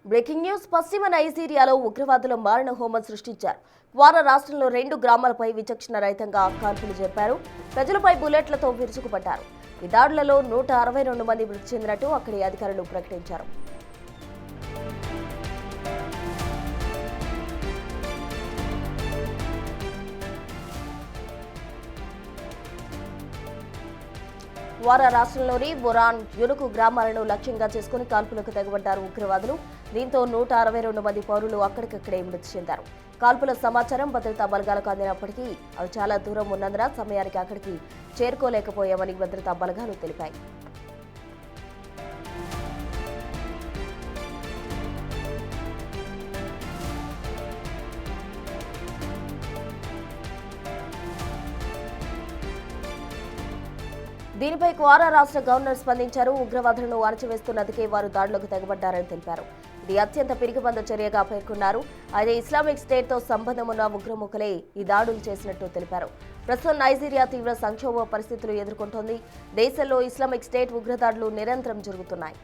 Breaking news. పశ్చిమ నైజీరియాలో ఉగ్రవాదుల మారణ హోమం సృష్టించారు. క్వారా రాష్ట్రంలో 2 గ్రామాలపై విచక్షణ రహితంగా కాల్పులు జరిపారు. ప్రజలపై బుల్లెట్లతో విరుచుకుపడ్డారు. ఈ దాడులలో 162 మంది మృతి చెందినట్టు అక్కడి అధికారులు ప్రకటించారు. క్వారా రాష్ట్రంలోని బొరాన్, యునుకు గ్రామాలను లక్ష్యంగా చేసుకుని కాల్పులకు తెగబడ్డారు ఉగ్రవాదులు. దీంతో 162 మంది పౌరులు అక్కడికక్కడే మృతి చెందారు. కాల్పుల సమాచారం భద్రతా బలగాలకు అందినప్పటికీ అవి చాలా దూరం ఉన్నందున సమయానికి అక్కడికి చేరుకోలేకపోయామని భద్రతా బలగాలు తెలిపాయి. దీనిపై క్వారా రాష్ట్ర గవర్నర్ స్పందించారు. ఉగ్రవాదులను అణచివేస్తున్నందుకే వారు దాడులకు తెగబడ్డారని తెలిపారు. ఇది అత్యంత పిరికిపంద చర్యగా పేర్కొన్నారు. అయితే ఇస్లామిక్ స్టేట్ తో సంబంధం ఉన్న ఉగ్రముఖలే ఈ దాడులు చేసినట్టు తెలిపారు. ప్రస్తుతం నైజీరియా తీవ్ర సంక్షోభ పరిస్థితులు ఎదుర్కొంటోంది. దేశంలో ఇస్లామిక్ స్టేట్ ఉగ్రదాడులు నిరంతరం జరుగుతున్నాయి.